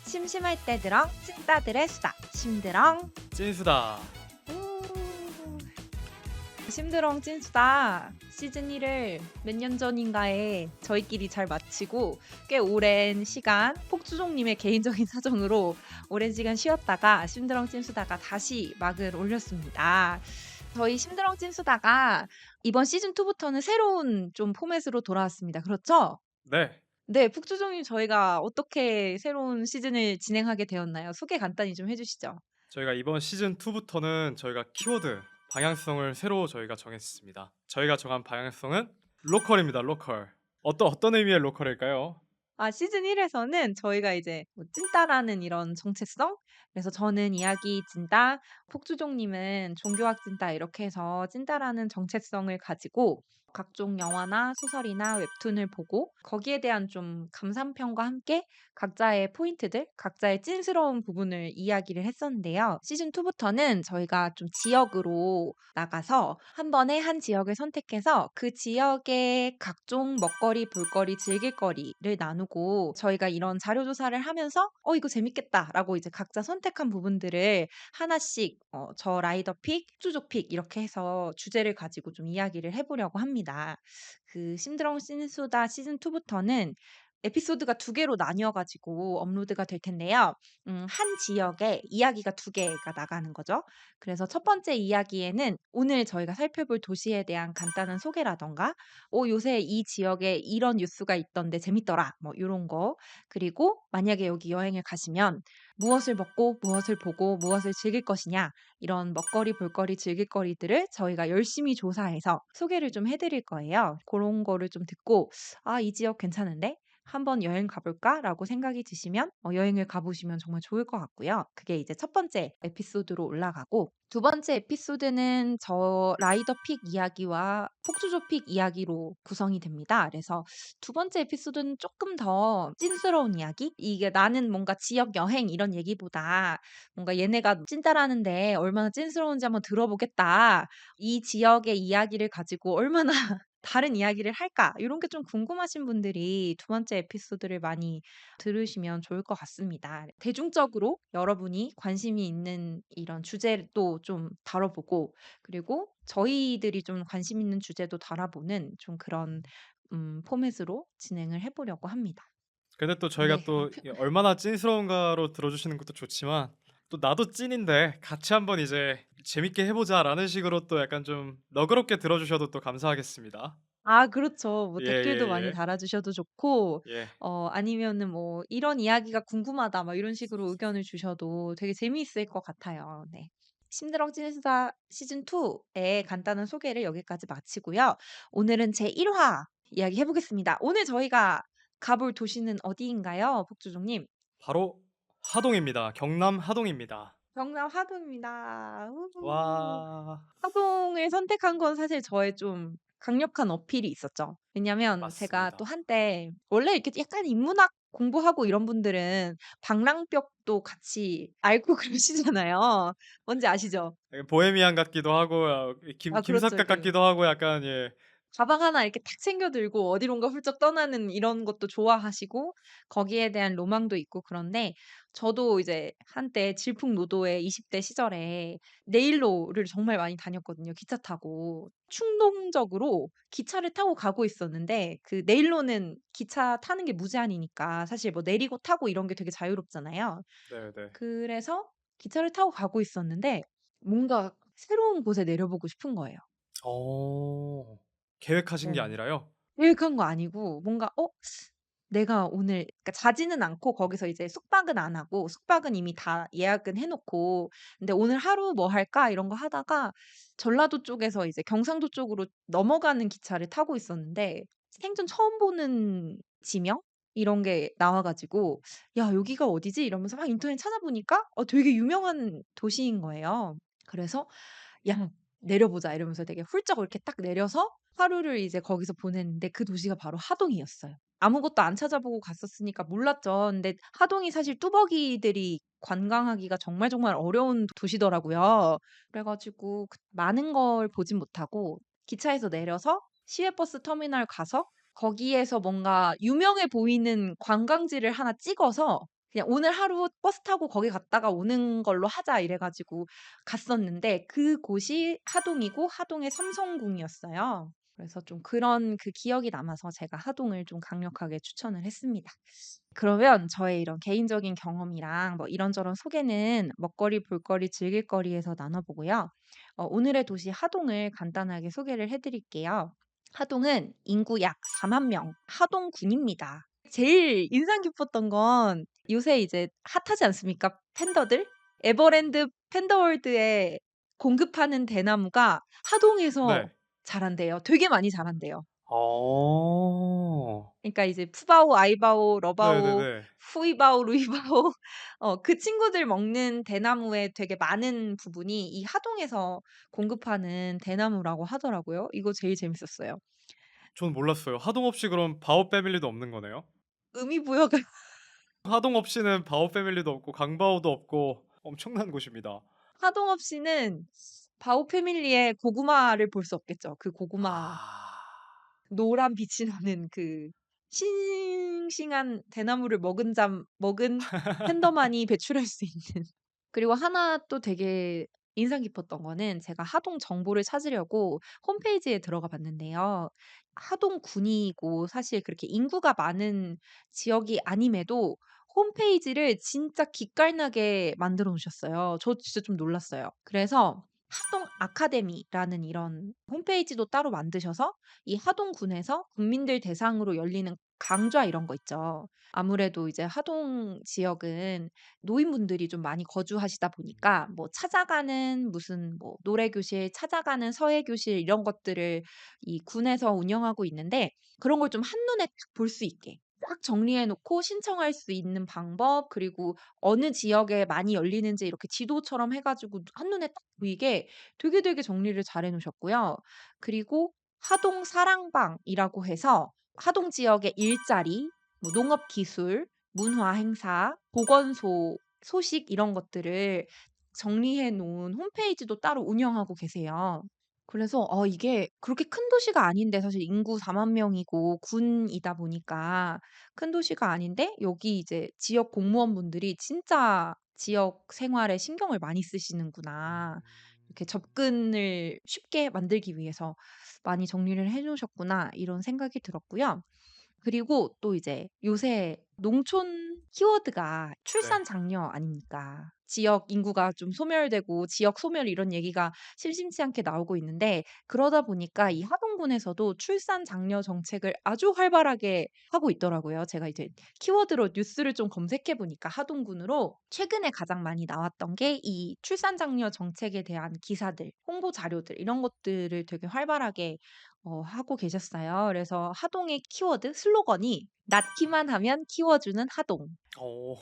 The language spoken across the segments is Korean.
심심할 때 들어 찐따들의 수다 심드렁. 찐수다. 우. 심드렁 찐수다 시즌 1을 몇 년 전인가에 저희끼리 잘 마치고 꽤 오랜 시간 폭주종님의 개인적인 사정으로 오랜 시간 쉬었다가 심드렁 찐수다가 다시 막을 올렸습니다. 저희 심드렁 찐수다가 이번 시즌 2부터는 새로운 좀 포맷으로 돌아왔습니다. 그렇죠? 네. 네, 북주종님 저희가 어떻게 새로운 시즌을 진행하게 되었나요? 소개 간단히 좀 해주시죠. 저희가 이번 시즌 2부터는 저희가 키워드 방향성을 새로 저희가 정했습니다. 저희가 정한 방향성은 로컬입니다. 로컬. 어떤 의미의 로컬일까요? 시즌 1에서는 저희가 이제 뭐 찐따라는 이런 정체성, 그래서 저는 이야기 찐따, 폭주종님은 종교학 찐따 이렇게 해서 찐따라는 정체성을 가지고 각종 영화나 소설이나 웹툰을 보고 거기에 대한 좀 감상평과 함께 각자의 포인트들, 각자의 찐스러운 부분을 이야기를 했었는데요. 시즌 2부터는 저희가 좀 지역으로 나가서 한 번에 한 지역을 선택해서 그 지역의 각종 먹거리, 볼거리, 즐길거리를 나누고 저희가 이런 자료 조사를 하면서 이거 재밌겠다라고 이제 각자 선택한 부분들을 하나씩 저 라이더 픽, 쭈족 픽 이렇게 해서 주제를 가지고 좀 이야기를 해보려고 합니다. 그 심드렁 신수다 시즌 2부터는 에피소드가 두 개로 나뉘어 가지고 업로드가 될 텐데요. 한 지역에 이야기가 두 개가 나가는 거죠. 그래서 첫 번째 이야기에는 오늘 저희가 살펴볼 도시에 대한 간단한 소개라던가 요새 이 지역에 이런 뉴스가 있던데 재밌더라." 뭐 요런 거. 그리고 만약에 여기 여행을 가시면 무엇을 먹고 무엇을 보고 무엇을 즐길 것이냐 이런 먹거리, 볼거리, 즐길거리들을 저희가 열심히 조사해서 소개를 좀 해 드릴 거예요. 고런 거를 좀 듣고 '아 이 지역 괜찮은데? 한번 여행 가 볼까?'라고 생각이 드시면 여행을 가 보시면 정말 좋을 것 같고요. 그게 이제 첫 번째 에피소드로 올라가고 두 번째 에피소드는 저 라이더 픽 이야기와 폭주조 픽 이야기로 구성이 됩니다. 그래서 두 번째 에피소드는 조금 더 찐스러운 이야기? 이게 나는 뭔가 지역 여행 이런 얘기보다 뭔가 '얘네가 찐따라는데 얼마나 찐스러운지 한번 들어보겠다. 이 지역의 이야기를 가지고 얼마나 다른 이야기를 할까?' 이런 게 좀 궁금하신 분들이 두 번째 에피소드를 많이 들으시면 좋을 것 같습니다. 대중적으로 여러분이 관심이 있는 이런 주제도 좀 다뤄보고 그리고 저희들이 좀 관심 있는 주제도 다뤄보는 좀 그런 포맷으로 진행을 해 보려고 합니다. 근데 또 저희가 네. 또 얼마나 찐스러운가로 들어주시는 것도 좋지만 또 나도 찐인데 같이 한번 이제 재밌게 해보자라는 식으로 또 약간 좀 너그럽게 들어주셔도 또 감사하겠습니다. 그렇죠. 뭐 댓글도 많이 예예예. 달아 주셔도 좋고 예. 아니면은 뭐 "이런 이야기가 궁금하다." 막 이런 식으로 의견을 주셔도 되게 재미있을 것 같아요. 네. 심드렁 찐수다 시즌 2의 간단한 소개를 여기까지 마치고요. 오늘은 제 1화 이야기해 보겠습니다. 오늘 저희가 가볼 도시는 어디인가요? 북주종님? 바로 하동입니다. 경남 하동입니다. 경남 하동입니다. 우후. 와. 하동을 선택한 건 사실 저의 좀 강력한 어필이 있었죠. 왜냐면 제가 또 맞습니다. 한때 원래 이렇게 약간 인문학 공부하고 이런 분들은 방랑벽도 같이 앓고 그러시잖아요. 뭔지 아시죠? 약간 보헤미안 같기도 하고 그렇죠. 김삿갓 같기도 하고 약간 예. 가방 하나 이렇게 탁 챙겨 들고 어디론가 훌쩍 떠나는 이런 것도 좋아하시고 거기에 대한 로망도 있고 그런데 저도 이제 한때 질풍노도의 20대 시절에 내일로를 정말 많이 다녔거든요, 기차 타고. 충동적으로 기차를 타고 가고 있었는데 그 내일로는 기차 타는 게 무제한이니까 사실 뭐 내리고 타고 이런 게 되게 자유롭잖아요. 네네. 그래서 기차를 타고 가고 있었는데 뭔가 새로운 곳에 내려보고 싶은 거예요. 어. 계획하신 게 네. 아니라요? 계획한 거 아니고 뭔가 내가 오늘 그러니까 자지는 않고 거기서 이제 숙박은 안 하고 숙박은 이미 다 예약은 해 놓고 근데 '오늘 하루 뭐 할까?' 이런 거 하다가 전라도 쪽에서 이제 경상도 쪽으로 넘어가는 기차를 타고 있었는데 생전 처음 보는 지명 이런 게 나와 가지고 '야 여기가 어디지?' 이러면서 막 인터넷 찾아보니까 되게 유명한 도시인 거예요. 그래서 '야 내려보자.' 이러면서 되게 훌쩍 이렇게 딱 내려서 하루를 이제 거기서 보냈는데 그 도시가 바로 하동이었어요. 아무것도 안 찾아보고 갔었으니까 몰랐죠. 근데 하동이 사실 뚜벅이들이 관광하기가 정말 정말 어려운 도시더라고요. 그래 가지고 많은 걸 보진 못하고 기차에서 내려서 시외버스 터미널 가서 거기에서 뭔가 유명해 보이는 관광지를 하나 찍어서 그냥 '오늘 하루 버스 타고 거기 갔다가 오는 걸로 하자.' 이래 가지고 갔었는데 그곳이 하동이고 하동의 삼성궁이었어요. 그래서 좀 그런 그 기억이 남아서 제가 하동을 좀 강력하게 추천을 했습니다. 그러면 저의 이런 개인적인 경험이랑 뭐 이런저런 소개는 먹거리, 볼거리, 즐길거리에서 나눠 보고요. 오늘의 도시 하동을 간단하게 소개를 해 드릴게요. 하동은 인구 약 4만 명, 하동군입니다. 제일 인상 깊었던 건 요새 이제 핫하지 않습니까? 팬더들? 에버랜드 팬더월드에 공급하는 대나무가 하동에서 네. 자란대요. 되게 많이 자란대요. 어. 그러니까 이제 푸바오, 아이바오, 러바오, 네네네. 후이바오, 루이바오 그 친구들 먹는 대나무의 되게 많은 부분이 이 하동에서 공급하는 대나무라고 하더라고요. 이거 제일 재밌었어요. 전 몰랐어요. 하동 없이 그럼 바오 패밀리도 없는 거네요? 의미 부여가 하동 없이는 바오 패밀리도 없고 강바오도 없고 엄청난 곳입니다. 하동 없이는 바오 패밀리의 고구마를 볼 수 없겠죠. 그 고구마 아. 노란 빛이 나는 그 싱싱한 대나무를 먹은 팬더만이 배출할 수 있는. 그리고 하나 또 되게 인상 깊었던 거는 제가 하동 정보를 찾으려고 홈페이지에 들어가 봤는데요. 하동군이고 사실 그렇게 인구가 많은 지역이 아님에도 홈페이지를 진짜 기깔나게 만들어 놓으셨어요. 저 진짜 좀 놀랐어요. 그래서 하동 아카데미라는 이런 홈페이지도 따로 만드셔서 이 하동군에서 국민들 대상으로 열리는 강좌 이런 거 있죠. 아무래도 이제 하동 지역은 노인분들이 좀 많이 거주하시다 보니까 뭐 찾아가는 무슨 뭐 노래 교실, 찾아가는 서예 교실 이런 것들을 이 군에서 운영하고 있는데 그런 걸 좀 한눈에 딱 볼 수 있게 딱 정리해 놓고 신청할 수 있는 방법 그리고 어느 지역에 많이 열리는지 이렇게 지도처럼 해 가지고 한눈에 딱 보이게 되게 정리를 잘해 놓으셨고요. 그리고 하동 사랑방이라고 해서 하동 지역의 일자리, 뭐 농업 기술, 문화 행사, 보건소 소식 이런 것들을 정리해 놓은 홈페이지도 따로 운영하고 계세요. 그래서 이게 그렇게 큰 도시가 아닌데 사실 인구 4만 명이고 군이다 보니까 큰 도시가 아닌데 여기 이제 지역 공무원분들이 진짜 지역 생활에 신경을 많이 쓰시는구나. 이렇게 접근을 쉽게 만들기 위해서 많이 정리를 해 놓으셨구나 이런 생각이 들었고요. 그리고 또 이제 요새 농촌 키워드가 네. 출산 장려 아닙니까? 지역 인구가 좀 소멸되고 지역 소멸 이런 얘기가 심심치 않게 나오고 있는데 그러다 보니까 이 하동군에서도 출산 장려 정책을 아주 활발하게 하고 있더라고요. 제가 이제 키워드로 뉴스를 좀 검색해 보니까 하동군으로 최근에 가장 많이 나왔던 게 이 출산 장려 정책에 대한 기사들, 홍보 자료들 이런 것들을 되게 활발하게 하고 계셨어요. 그래서 하동의 키워드 슬로건이 "낳기만 하면 키워주는 하동."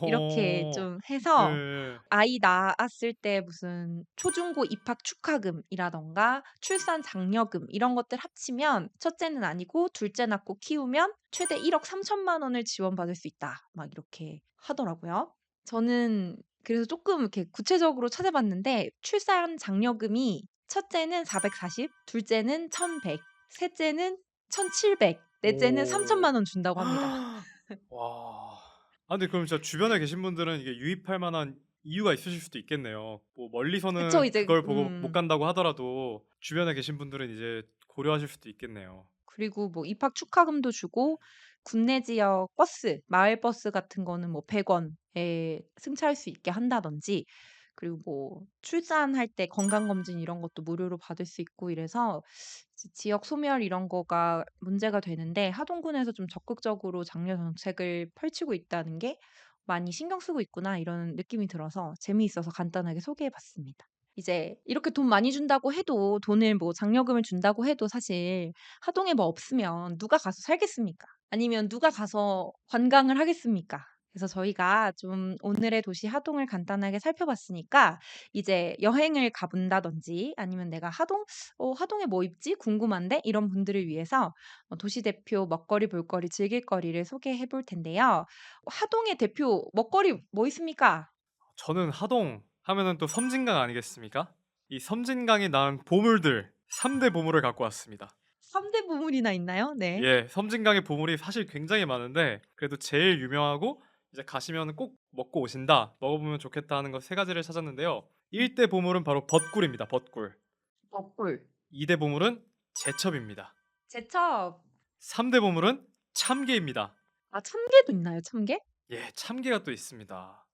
이렇게 어. 좀 해서 네. 아이 낳았을 때 무슨 초중고 입학 축하금이라든가 출산 장려금 이런 것들 합치면 첫째는 아니고 둘째 낳고 키우면 최대 1억 3천만 원을 지원받을 수 있다. 막 이렇게 하더라고요. 저는 그래서 쪼끔 이렇게 구체적으로 찾아봤는데 출산 장려금이 첫째는 440, 둘째는 1,100, 셋째는 1,700, 넷째는 오. 3천만 원 준다고 합니다. 와. 아 근데 그럼 진짜 주변에 계신 분들은 이게 유입할 만한 이유가 있으실 수도 있겠네요. 뭐 그쵸. 멀리서는 이제 그걸 보고 못 간다고 하더라도 주변에 계신 분들은 이제 고려하실 수도 있겠네요. 그리고 뭐 입학 축하금도 주고 국내 지역 버스, 마을 버스 같은 거는 뭐 100 원에 승차할 수 있게 한다든지 그리고 뭐 출산할 때 건강검진 이런 것도 무료로 받을 수 있고 이래서 지역 소멸 이런 거가 문제가 되는데 하동군에서 좀 적극적으로 장려 정책을 펼치고 있다는 게 많이 신경 쓰고 있구나 이런 느낌이 들어서 재미있어서 간단하게 소개해 봤습니다. 이제 이렇게 돈 많이 준다고 해도 돈을 뭐 장려금을 준다고 해도 사실 하동에 뭐 없으면 누가 가서 살겠습니까? 아니면 누가 가서 관광을 하겠습니까? 그래서 저희가 좀 오늘의 도시 하동을 간단하게 살펴봤으니까 이제 여행을 가본다든지 아니면 내가 하동? 하동에 뭐 있지? 궁금한데? 이런 분들을 위해서 도시 대표 먹거리, 볼거리, 즐길거리를 소개해 볼 텐데요. 하동의 대표 먹거리 뭐 있습니까? 저는 하동 하면은 또 섬진강 아니겠습니까? 이 섬진강이 낳은 보물들 3대 보물을 갖고 왔습니다. 3대 보물이나 있나요? 네. 예. 섬진강의 보물이 사실 굉장히 많은데 그래도 제일 유명하고 이제 가시면 꼭 먹고 오신다. 먹어보면 좋겠다 하는 거 세 가지를 찾았는데요. 1대 보물은 바로 벚꿀입니다. 벚꿀. 먹꿀. 2대 보물은 제첩입니다. 제첩. 3대 보물은 참게입니다. 아 참게도 있나요, 참게? 예, 참게가 또 있습니다.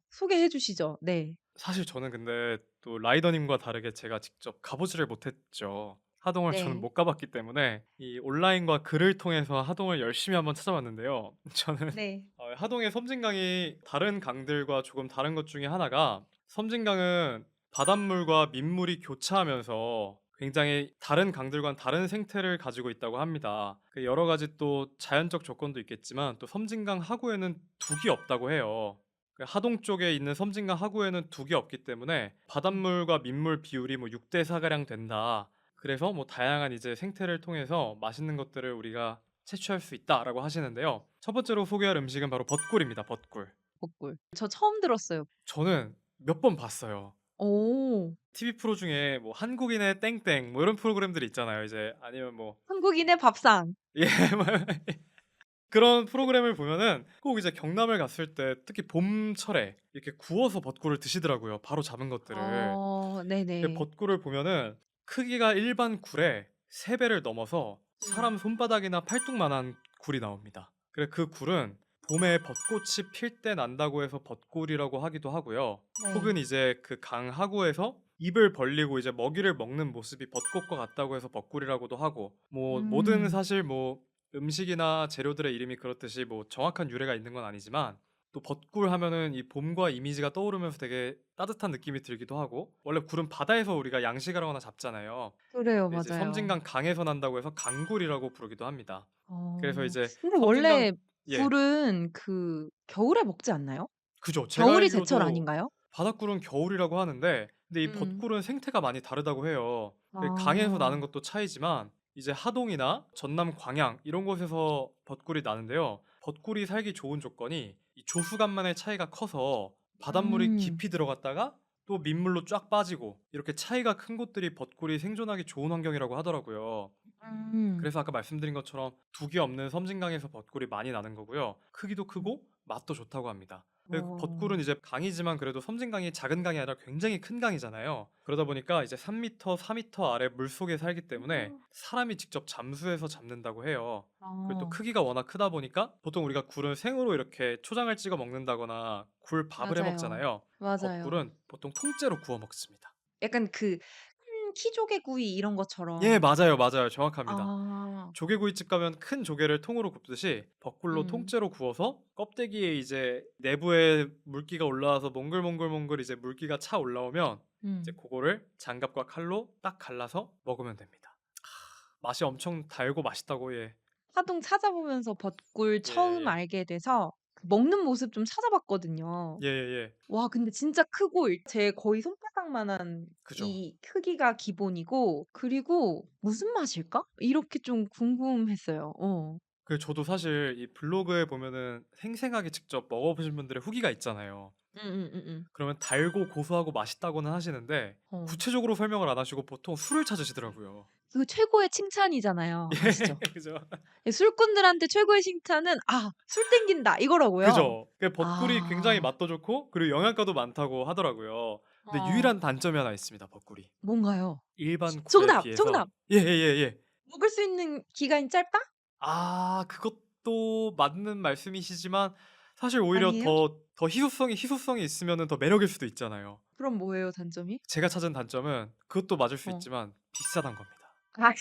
소개해 주시죠. 네. 사실 저는 근데 또 라이더님과 다르게 제가 직접 가보지를 못했죠. 하동을 저는 네. 못 가봤기 때문에 이 온라인과 글을 통해서 하동을 열심히 한번 찾아봤는데요. 저는 네. 하동의 섬진강이 다른 강들과 조금 다른 것 중에 하나가, 섬진강은 바닷물과 민물이 교차하면서 굉장히 다른 강들과는 다른 생태를 가지고 있다고 합니다. 그 여러 가지 또 자연적 조건도 있겠지만 또 섬진강 하구에는 둑이 없다고 해요. 그 하동 쪽에 있는 섬진강 하구에는 둑이 없기 때문에 음. 바닷물과 민물 비율이 뭐 6대 4가량 된다. 그래서 뭐 다양한 이제 생태를 통해서 맛있는 것들을 우리가 채취할 수 있다라고 하시는데요. 첫 번째로 소개할 음식은 바로 벚꿀입니다. 벚꿀. 먹꿀. 저 처음 들었어요. 저는 몇 번 봤어요. 오. TV 프로 중에 뭐 한국인의 땡땡 뭐 이런 프로그램들이 있잖아요. 이제 아니면 뭐 한국인의 밥상. 예, 뭐 그런 프로그램을 보면은 꼭 이제 경남을 갔을 때 특히 봄철에 이렇게 구워서 벚꿀을 드시더라고요. 바로 잡은 것들을. 근데 네네. 벚꿀을 보면은 크기가 일반 굴의 3배를 넘어서 음. 사람 손바닥이나 팔뚝만한 굴이 나옵니다. 그래 그 굴은 봄에 벚꽃이 필 때 난다고 해서 벚꿀이라고 하기도 하고요. 혹은 네. 이제 그 강 하구에서 입을 벌리고 이제 먹이를 먹는 모습이 벚꽃과 같다고 해서 벚꿀이라고도 하고, 뭐 모든 음. 사실 뭐 음식이나 재료들의 이름이 그렇듯이 뭐 정확한 유래가 있는 건 아니지만, 또 벚꿀 하면은 이 봄과 이미지가 떠오르면서 되게 따뜻한 느낌이 들기도 하고, 원래 굴은 바다에서 우리가 양식을 하거나 잡잖아요. 그래요. 근데 이제 맞아요. 섬진강 강에서 난다고 해서 강굴이라고 부르기도 합니다. 그래서 어. 이제 근데 섬진강, 원래 예, 굴은 그 겨울에 먹지 않나요? 그죠. 제가 겨울이 제철 알기로도 아닌가요? 바닷굴은 겨울이라고 하는데, 근데 이 음. 벚굴은 생태가 많이 다르다고 해요. 그 강에서 아. 나는 것도 차이지만 이제 하동이나 전남 광양 이런 곳에서 벚굴이 나는데요. 벚굴이 살기 좋은 조건이 이 조수간만의 차이가 커서 바닷물이 음. 깊이 들어갔다가 또 민물로 쫙 빠지고, 이렇게 차이가 큰 곳들이 벚굴이 생존하기 좋은 환경이라고 하더라고요. 음. 그래서 아까 말씀드린 것처럼 둑이 없는 섬진강에서 벚꿀이 많이 나는 거고요. 크기도 크고 맛도 좋다고 합니다. 그 어. 벚꿀은 이제 강이지만 그래도 섬진강이 작은 강이 아니라 굉장히 큰 강이잖아요. 그러다 보니까 이제 3m, 4m 아래 물속에 살기 때문에 사람이 직접 잠수해서 잡는다고 해요. 그리고 또 어. 크기가 워낙 크다 보니까 보통 우리가 굴은 생으로 이렇게 초장을 찍어 먹는다거나 굴밥을 해 맞아요. 먹잖아요. 맞아요. 벚꿀은 보통 통째로 구워 먹습니다. 약간 그 큰 키조개구이 이런 예, 것처럼. 맞아요, 맞아요. 정확합니다. 아. 조개구이집 가면 큰 조개를 통으로 굽듯이 벅굴로 음. 통째로 구워서 껍데기에 이제 내부에 물기가 올라와서 몽글몽글몽글 이제 물기가 차 올라오면 이제 음. 그거를 장갑과 칼로 딱 갈라서 먹으면 됩니다. 맛이 엄청 달고 맛있다고. 예. 하동 찾아보면서 벚꿀 처음 예예예. 알게 돼서 그 먹는 모습 좀 찾아봤거든요. 예예예. 와 근데 진짜 크고 제 거의 손바닥만한 그죠. 이 크기가 기본이고 그리고 '무슨 맛일까?' 이렇게 좀 궁금했어요. 그 저도 사실 이 블로그에 보면은 생생하게 직접 먹어보신 분들의 후기가 있잖아요. 음음음음. 그러면 달고 고소하고 맛있다고는 하시는데 어. 구체적으로 설명을 안 하시고 보통 술을 찾으시더라고요. 그거 최고의 칭찬이잖아요. 아시죠? 예. 그죠. 예 술꾼들한테 최고의 칭찬은 "아 술 땡긴다." 이거라고요. 그죠. 그 벚꿀이 굉장히 아. 맛도 좋고 그리고 영양가도 많다고 하더라고요. 근데 어. 유일한 단점이 하나 있습니다, 벚꿀이. 뭔가요? 일반 굴에 정답, 비해서. 정답. 예예예예. 먹을 수 있는 기간이 짧다? 아, 그것도 맞는 말씀이시지만 사실 오히려 아니에요? 더 희소성이 있으면은 더 매력일 수도 있잖아요. 그럼 뭐예요 단점이? 제가 찾은 단점은 그것도 맞을 수 어. 있지만 비싸단 겁니다. 아.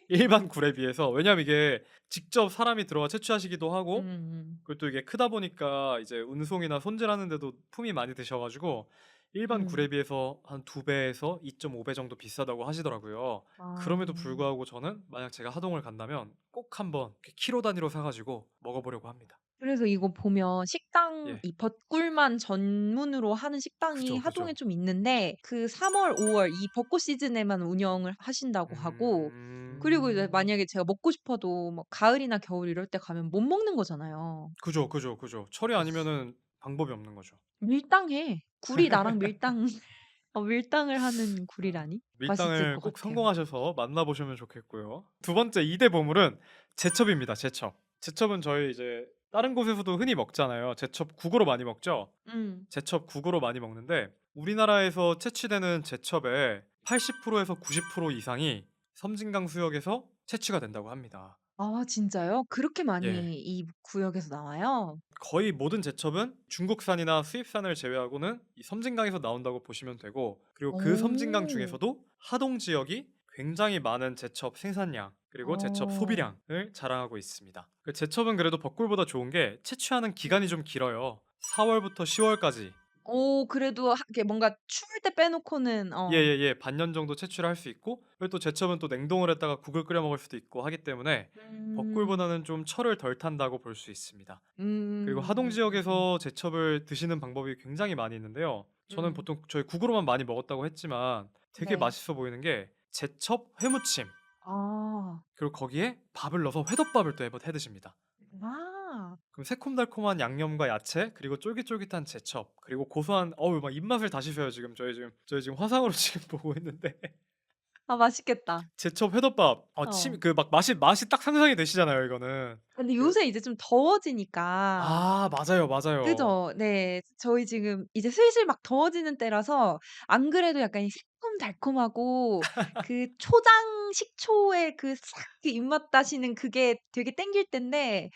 일반 굴에 비해서. 왜냐하면 이게 직접 사람이 들어가 채취하시기도 하고, 음음. 그리고 또 이게 크다 보니까 이제 운송이나 손질하는 데도 품이 많이 드셔 가지고 일반 굴에 음. 비해서 한 2배에서 2.5배 정도 비싸다고 하시더라고요. 그럼에도 아. 불구하고 저는 만약 제가 하동을 간다면 꼭 한번 이렇게 키로 단위로 사 가지고 먹어 보려고 합니다. 그래서 이거 보면 식당 예. 이 벚꿀만 전문으로 하는 식당이 그죠, 하동에 그죠. 좀 있는데 그 3 월, 5월 이 벚꽃 시즌에만 운영을 하신다고 하고 그리고 이제 음. 만약에 제가 먹고 싶어도 뭐 가을이나 겨울 이럴 때 가면 못 먹는 거잖아요. 그죠, 그죠, 그죠. 철이 아니면은 방법이 없는 거죠. 밀당해. 굴이 나랑 밀당 밀당을 하는 아. 굴이라니? 맛있을 밀당을 것 꼭 같아요. 성공하셔서 만나 보시면 좋겠고요. 두 번째 2대 보물은 제첩입니다. 제첩. 제첩은 저희 이제 다른 곳에서도 흔히 먹잖아요. 제첩국으로 많이 먹죠. 음. 제첩국으로 많이 먹는데 우리나라에서 채취되는 제첩의 80%에서 90% 이상이 섬진강 수역에서 채취가 된다고 합니다. 아 진짜요? 그렇게 예. 많이 이 구역에서 나와요? 거의 모든 제첩은 중국산이나 수입산을 제외하고는 이 섬진강에서 나온다고 보시면 되고, 그리고 그 섬진강 오. 중에서도 하동 지역이 굉장히 많은 제첩 생산량 그리고 제첩 어. 소비량을 자랑하고 있습니다. 그 제첩은 그래도 벚꿀보다 좋은 게 채취하는 기간이 음. 좀 길어요. 4월부터 10월까지. 그래도 이게 뭔가 추울 때 빼놓고는 예예예. 반년 정도 채취를 할 수 있고, 그리고 또 제첩은 또 냉동을 했다가 국을 끓여 먹을 수도 있고 하기 때문에 음. 벚꿀보다는 좀 철을 덜 탄다고 볼 수 있습니다. 그리고 음. 하동 지역에서 제첩을 드시는 방법이 굉장히 많이 있는데요. 저는 음. 보통 저희 국으로만 많이 먹었다고 했지만 되게 네. 맛있어 보이는 게 제첩 회무침, 아. 그리고 거기에 밥을 넣어서 회덮밥을 또 해 드십니다. 아. 그럼 새콤달콤한 양념과 야채 그리고 쫄깃쫄깃한 제첩 그리고 고소한, 어우 막 입맛을 다 씻어요 지금. 저희 지금 화상으로 지금 보고 있는데 아 맛있겠다. 제첩 회덮밥, 침 어. 그 막 맛이 딱 상상이 되시잖아요 이거는. 근데 그 요새 이제 좀 더워지니까 아 맞아요, 맞아요. 그죠? 네. 저희 지금 이제 슬슬 막 더워지는 때라서 안 그래도 약간 이 새콤달콤하고 그 초장 식초의 그 싹 그 입맛 다시는 그게 되게 땡길 때인데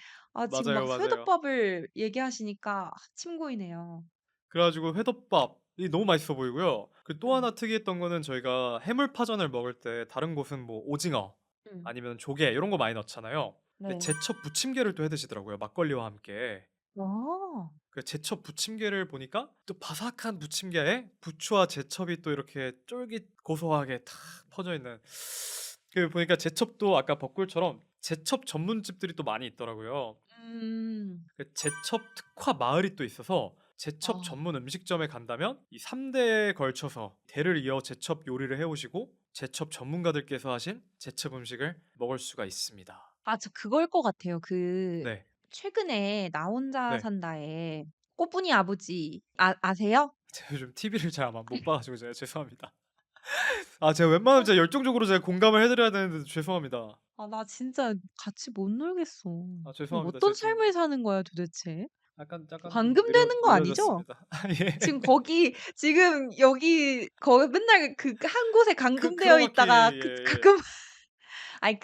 지금 막 맞아요, 맞아요. 회덮밥을 얘기하시니까 침 고이네요. 그래 가지고 회덮밥이 너무 맛있어 보이고요. 그 또 음. 하나 특이했던 거는 저희가 해물파전을 먹을 때 다른 곳은 뭐 오징어 음. 아니면 조개 요런 거 많이 넣잖아요. 근데 네. 제첩 부침개를 또 해 드시더라고요, 막걸리와 함께. 아. 그 제첩 부침개를 보니까 또 바삭한 부침개에 부추와 제첩이 또 이렇게 쫄깃 고소하게 탁 퍼져 있는, 그 보니까 제첩도 아까 벚꿀처럼 제첩 전문집들이 또 많이 있더라고요. 음. 그 제첩 특화 마을이 또 있어서 제첩 아. 전문 음식점에 간다면 이 3 대에 걸쳐서 대를 이어 제첩 요리를 해 오시고 제첩 전문가들께서 하신 제첩 음식을 먹을 수가 있습니다. 저 그걸 것 같아요. 네. 최근에 나 혼자 네. 산다에 꼬분이 아버지 아세요? 제가 요즘 TV를 잘 안 못 봐 가지고 제가 죄송합니다. 제가 웬만하면 진짜 열정적으로 제가 공감을 해 드려야 되는데 죄송합니다. 나 진짜 같이 못 놀겠어. 이거 죄송합니다. 어떤 제가 좀 삶을 사는 거야 도대체? 약간 좀 감금되는 거 아니죠? 느려졌습니다. 예. 지금 여기 거기 맨날 한 곳에 감금되어 크로마키 있다가 예예. 가끔 아니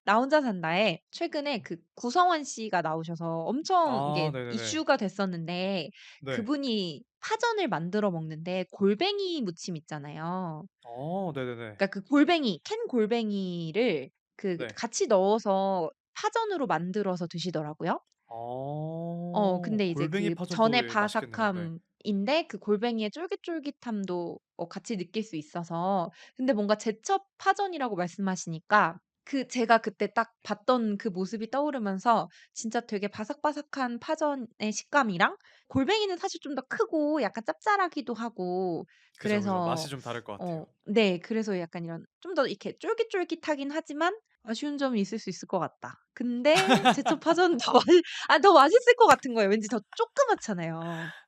나 혼자 산다에 최근에 구성원 씨가 나오셔서 엄청 이게 네네네. 이슈가 됐었는데 네. 그분이 파전을 만들어 먹는데 골뱅이 무침 있잖아요. 네네네. 그러니까 캔 골뱅이를 네. 같이 넣어서 파전으로 만들어서 드시더라고요. 근데 이제 골뱅이 그 파전도 전의 예 맛있겠네요. 네. 바삭함인데 그 골뱅이의 쫄깃쫄깃함도 같이 느낄 수 있어서 근데 뭔가 제첩 파전이라고 말씀하시니까 제가 그때 딱 봤던 그 모습이 떠오르면서 진짜 되게 바삭바삭한 파전의 식감이랑 골뱅이는 사실 좀 더 크고 약간 짭짤하기도 하고 그죠, 그죠. 그래서 맛이 좀 다를 것 같아요. 네. 그래서 약간 이런 좀 더 이렇게 쫄깃쫄깃하긴 하지만 아쉬운 점이 있을 수 있을 것 같다. 근데 제첩파전은 더 맛있을 것 같은 거예요. 왠지 더 조그맣잖아요.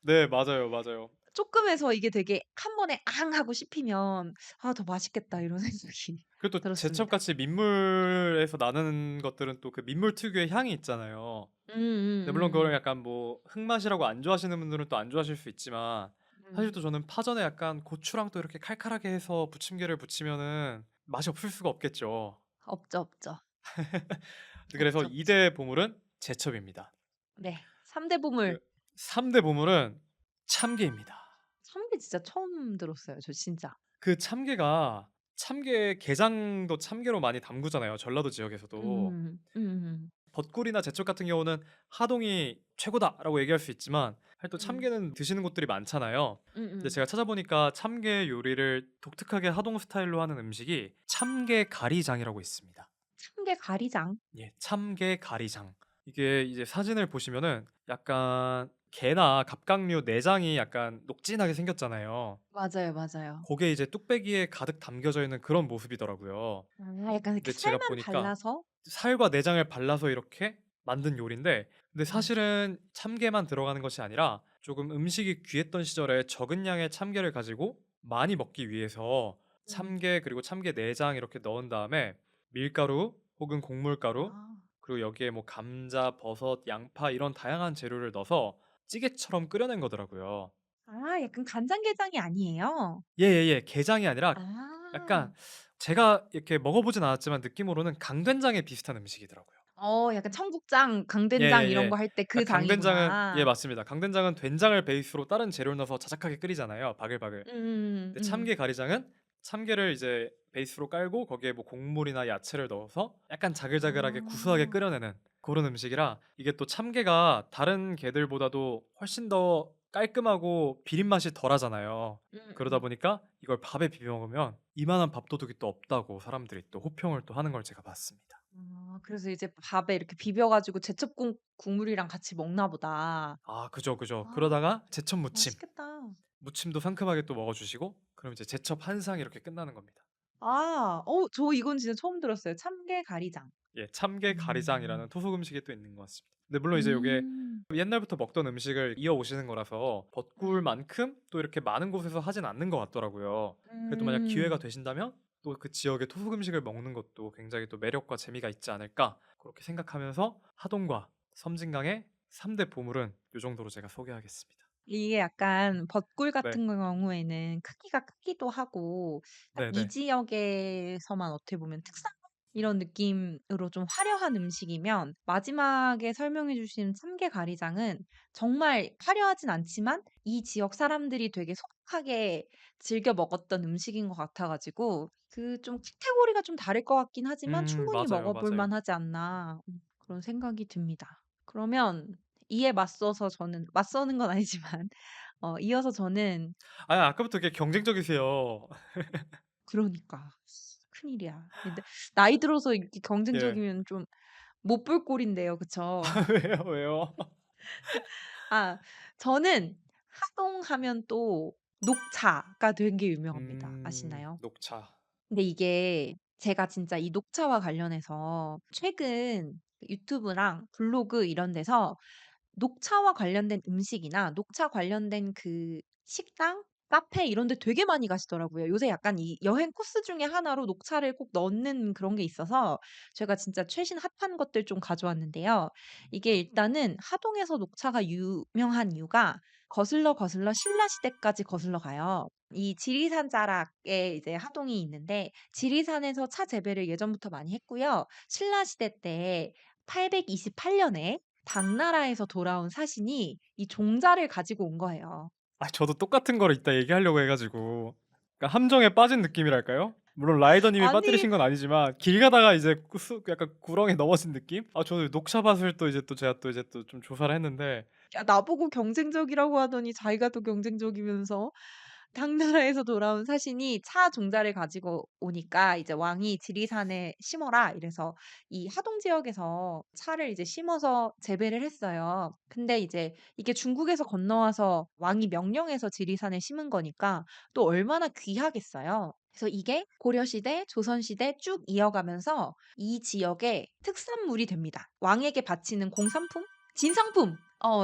네 맞아요, 맞아요. 조그매서 이게 되게 한 번에 앙 하고 씹히면 '아 더 맛있겠다.' 이런 생각이 그리고 또 들었습니다. 제첩같이 민물에서 나는 것들은 또 그 민물 특유의 향이 있잖아요. 근데 물론 그걸 음음음음. 약간 뭐 흙맛이라고 안 좋아하시는 분들은 또 안 좋아하실 수 있지만, 사실 또 저는 파전에 약간 고추랑 또 이렇게 칼칼하게 해서 부침개를 부치면은 맛이 없을 수가 없겠죠. 없죠, 없죠. 그래서 없죠, 2 없죠. 대 보물은 제첩입니다. 네. 3대 보물. 그 3 대 보물은 참게입니다. 참게 진짜 처음 들었어요. 저 진짜. 그 참게가, 참게 게장도 참게로 많이 담그잖아요, 전라도 지역에서도. 벚꿀이나 제철 같은 경우는 "하동이 최고다."라고 얘기할 수 있지만 사실 또 음. 참게는 드시는 곳들이 많잖아요. 근데 음음. 제가 찾아보니까 참게 요리를 독특하게 하동 스타일로 하는 음식이 참게 가리장이라고 있습니다. 참게 가리장. 예, 참게 가리장. 이게 이제 사진을 보시면은 약간 게나 갑각류 내장이 약간 녹진하게 생겼잖아요. 맞아요, 맞아요. 고게 이제 뚝배기에 가득 담겨져 있는 그런 모습이더라고요. 약간 이렇게 근데 제가 살만 보니까 발라서? 살과 내장을 발라서 이렇게 만든 요리인데, 근데 음. 사실은 참게만 들어가는 것이 아니라 조금 음식이 귀했던 시절에 적은 양의 참게를 가지고 많이 먹기 위해서 음. 참게 그리고 참게 내장 이렇게 넣은 다음에 밀가루 혹은 곡물가루 아. 그리고 여기에 뭐 감자, 버섯, 양파 이런 다양한 재료를 넣어서 찌개처럼 끓여낸 거더라고요. 아 약간 간장게장이 아니에요? 예예예. 게장이 아니라 약간 아. 제가 이렇게 먹어 보진 않았지만 느낌으로는 강된장에 비슷한 음식이더라고요. 약간 청국장, 강된장 이런 예예예. 거 할 때 그 그러니까 강된장은 예 장이구나. 맞습니다. 강된장은 된장을 베이스로 다른 재료를 넣어서 자작하게 끓이잖아요, 바글바글. 근데 음. 참게 가리장은 참게를 이제 베이스로 깔고 거기에 뭐 곡물이나 야채를 넣어서 약간 자글자글하게 구수하게 아. 끓여내는 고런 음식이라 이게 또 참게가 다른 게들보다도 훨씬 더 깔끔하고 비린 맛이 덜하잖아요. 그러다 음음. 보니까 이걸 밥에 비벼 먹으면 이만한 밥도둑이 또 없다고 사람들이 또 호평을 또 하는 걸 제가 봤습니다. 그래서 이제 밥에 이렇게 비벼 가지고 제첩 국물이랑 같이 먹나 보다. 아 그죠, 그죠. 아 그러다가 제첩 무침. 맛있겠다. 무침도 상큼하게 또 먹어 주시고 그럼 이제 제첩 한 상 이렇게 끝나는 겁니다. 저 이건 진짜 처음 들었어요. 참게 가리장. 예 참게 가리장이라는 음. 토속 음식이 또 있는 것 같습니다. 근데 물론 이제 요게 음. 옛날부터 먹던 음식을 이어오시는 거라서 음. 벚굴만큼 또 이렇게 많은 곳에서 하진 않는 것 같더라고요. 그래도 만약 기회가 음. 되신다면 또 그 지역의 토속 음식을 먹는 것도 굉장히 또 매력과 재미가 있지 않을까 그렇게 생각하면서 하동과 섬진강의 3대 보물은 요 정도로 제가 소개하겠습니다. 이게 약간 벚굴 네. 같은 경우에는 크기가 크기도 하고 딱 이 네네. 지역에서만 어떻게 보면 특산 이런 느낌으로 좀 화려한 음식이면 마지막에 설명해 주신 참게 가리장은 정말 화려하진 않지만 이 지역 사람들이 되게 소박하게 즐겨 먹었던 음식인 것 같아 가지고 그 좀 카테고리가 좀 다를 것 같긴 하지만 충분히 맞아요, 먹어 볼 맞아요. 만하지 않나 그런 생각이 듭니다. 그러면 이에 맞서서 저는 맞서는 건 아니지만 이어서 저는 아 아까부터 이렇게 경쟁적이세요. 그러니까 큰일이야. 근데 나이 들어서 이렇게 예. 경쟁적이면 좀 못 볼 꼴인데요. 그쵸? 왜요, 왜요? 아 저는 하동하면 또 녹차가 되게 유명합니다. 아시나요? 녹차. 근데 이게 제가 진짜 이 녹차와 관련해서 최근 유튜브랑 블로그 이런 데서 녹차와 관련된 음식이나 녹차 관련된 그 식당, 카페 이런 데 되게 많이 가시더라고요. 요새 약간 이 여행 코스 중에 하나로 녹차를 꼭 넣는 그런 게 있어서 제가 진짜 최신 핫한 것들 좀 가져왔는데요. 이게 일단은 하동에서 녹차가 유명한 이유가 거슬러 거슬러 신라 시대까지 거슬러 가요. 이 지리산 자락에 이제 하동이 있는데 지리산에서 차 재배를 예전부터 많이 했고요. 신라 시대 때 828 년에 당나라에서 돌아온 사신이 이 종자를 가지고 온 거예요. 아 저도 똑같은 거를 이따 얘기하려고 해 가지고 그러니까 함정에 빠진 느낌이랄까요? 물론 라이더 님이 아니 빠뜨리신 건 아니지만 길 가다가 이제 약간 구렁에 넘어진 느낌? 아 저는 녹차밭을 또 이제 또 제가 또 이제 또 좀 조사를 했는데 야 나보고 경쟁적이라고 하더니 자기가 더 경쟁적이면서 당나라에서 돌아온 사신이 차 종자를 가지고 오니까 이제 왕이 "지리산에 심어라." 이래서 이 하동 지역에서 차를 이제 심어서 재배를 했어요. 근데 이제 이게 중국에서 건너와서 왕이 명령해서 지리산에 심은 거니까 또 얼마나 귀하겠어요. 그래서 이게 고려시대, 조선시대 쭉 이어가면서 이 지역의 특산물이 됩니다. 왕에게 바치는 공산품? 진상품!